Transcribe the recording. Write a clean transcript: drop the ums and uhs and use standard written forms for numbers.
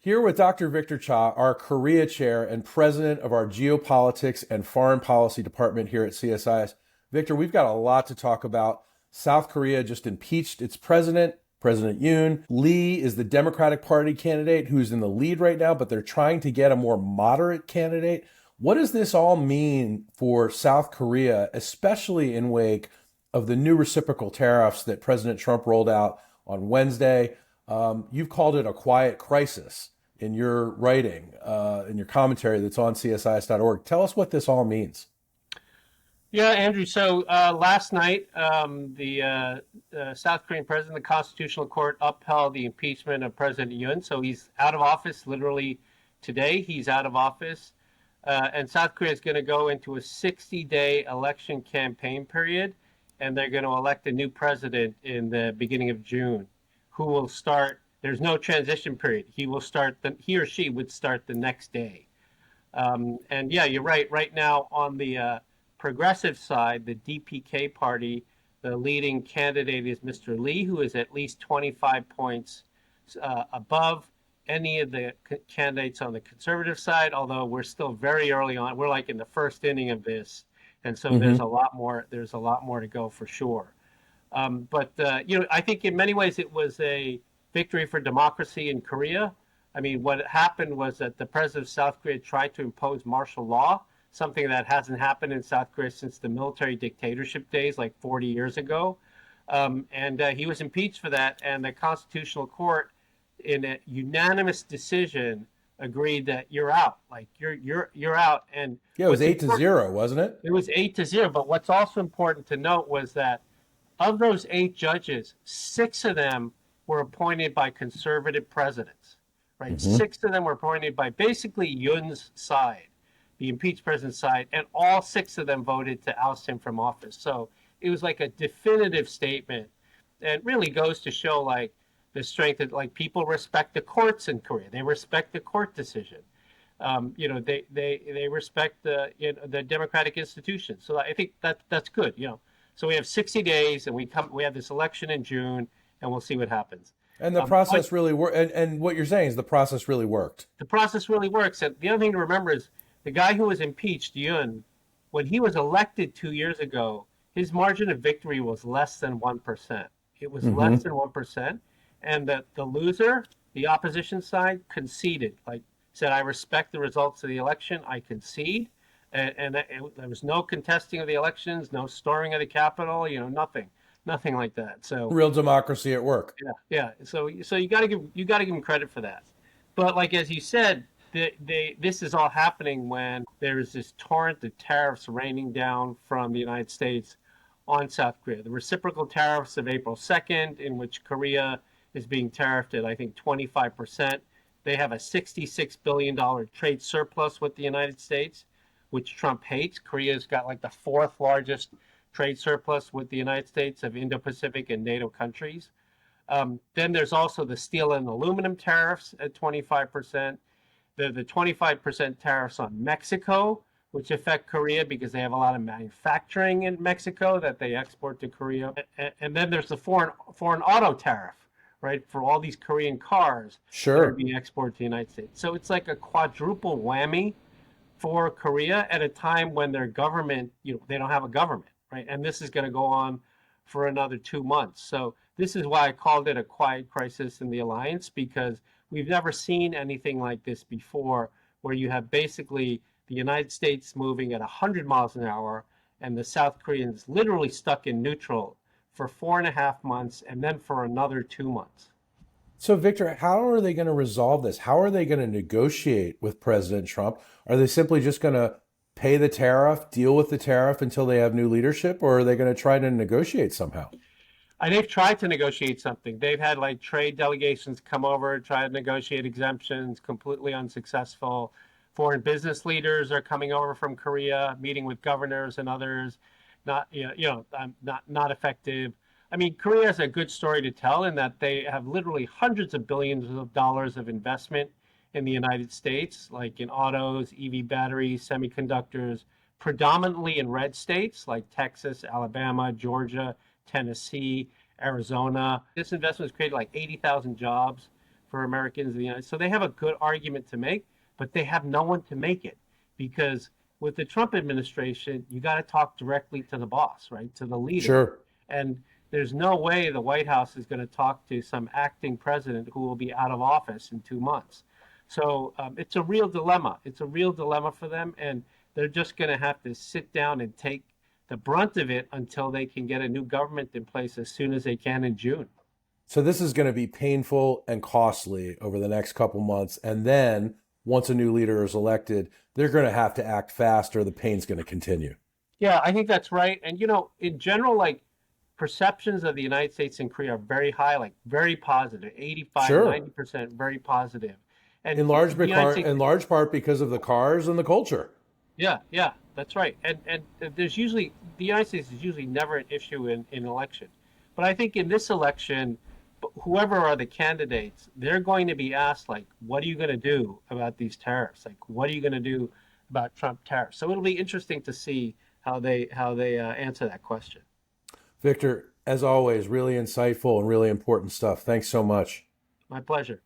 Here with Dr. Victor Cha, our Korea chair and president of our geopolitics and foreign policy department here at CSIS. Victor, we've got a lot to talk about. South Korea just impeached its president, President Yoon. Lee is the Democratic Party candidate who's in the lead right now, but they're trying to get a more moderate candidate. What does this all mean for South Korea, especially in wake of the new reciprocal tariffs that President Trump rolled out on Wednesday? You've called it a quiet crisis in your writing, in your commentary that's on CSIS.org. Tell us what this all means. Yeah, Andrew. So last night, the South Korean president, the Constitutional Court upheld the impeachment of President Yoon. So he's out of office literally today. He's out of office. And South Korea is going to go into a 60-day election campaign period, and they're going to elect a new president in the beginning of June, who will start. There's no transition period. He or she would start the next day. And yeah, you're right. Right now, on the progressive side, the DPK party, the leading candidate is Mr. Lee, who is at least 25 points above any of the candidates on the conservative side. Although we're still very early on, we're like in the first inning of this, and so there's a lot more. There's a lot more to go for sure. But I think in many ways it was a victory for democracy in Korea. I mean, what happened was that the president of South Korea tried to impose martial law, something that hasn't happened in South Korea since the military dictatorship days, like 40 years ago. And he was impeached for that. And the Constitutional Court, in a unanimous decision, agreed that you're out. Like you're out. And yeah, it was 8-0, wasn't it? It was 8-0. But what's also important to note was that of those 8 judges, 6 of them were appointed by conservative presidents, right? Mm-hmm. 6 of them were appointed by basically Yoon's side, the impeached president's side, and all 6 of them voted to oust him from office. So it was like a definitive statement, and really goes to show like the strength that like people respect the courts in Korea. They respect the court decision. They respect the democratic institutions. So I think that's good. So we have 60 days, and we have this election in June, and we'll see what happens. And the process really worked. And what you're saying is the process really worked. The process really works. And the other thing to remember is the guy who was impeached, Yoon, when he was elected 2 years ago, his margin of victory was less than 1%. It was less than 1%. And the loser, the opposition side, conceded, like said, I respect the results of the election. I concede. And there was no contesting of the elections, no storming of the Capitol, nothing like that. So real democracy at work. Yeah. So you got to give them credit for that. But like as you said, this is all happening when there is this torrent of tariffs raining down from the United States on South Korea. The reciprocal tariffs of April 2nd, in which Korea is being tariffed at I think 25%. They have a $66 billion trade surplus with the United States, which Trump hates. Korea's got like the 4th largest trade surplus with the United States of Indo-Pacific and NATO countries. Then there's also the steel and aluminum tariffs at 25%. The 25% tariffs on Mexico, which affect Korea because they have a lot of manufacturing in Mexico that they export to Korea. And then there's the foreign auto tariff, right, for all these Korean cars that are being exported to the United States. So it's like a quadruple whammy for Korea at a time when their government, they don't have a government, right? And this is going to go on for another 2 months. So this is why I called it a quiet crisis in the alliance, because we've never seen anything like this before, where you have basically the United States moving at 100 miles an hour and the South Koreans literally stuck in neutral for 4.5 months and then for another 2 months. So, Victor, how are they going to resolve this? How are they going to negotiate with President Trump? Are they simply just going to pay the tariff, deal with the tariff until they have new leadership, or are they going to try to negotiate somehow? They've tried to negotiate something. They've had like trade delegations come over, try to negotiate exemptions, completely unsuccessful. Foreign business leaders are coming over from Korea, meeting with governors and others, not effective. I mean, Korea has a good story to tell in that they have literally hundreds of billions of dollars of investment in the United States, like in autos, EV batteries, semiconductors, predominantly in red states like Texas, Alabama, Georgia, Tennessee, Arizona. This investment has created like 80,000 jobs for Americans in the United States. So they have a good argument to make, but they have no one to make it because with the Trump administration, you got to talk directly to the boss, right? To the leader. Sure. And there's no way the White House is going to talk to some acting president who will be out of office in 2 months. So it's a real dilemma. It's a real dilemma for them. And they're just going to have to sit down and take the brunt of it until they can get a new government in place as soon as they can in June. So this is going to be painful and costly over the next couple months. And then once a new leader is elected, they're going to have to act fast or the pain's going to continue. Yeah, I think that's right. And, in general, like perceptions of the United States and Korea are very high, like very positive, 85, Sure. 90% very positive. And In large part because of the cars and the culture. yeah, that's right. And there's usually, the United States is usually never an issue in election. But I think in this election, whoever are the candidates, they're going to be asked, like, what are you going to do about these tariffs? Like, what are you going to do about Trump tariffs? So it'll be interesting to see how they answer that question. Victor, as always, really insightful and really important stuff. Thanks so much. My pleasure.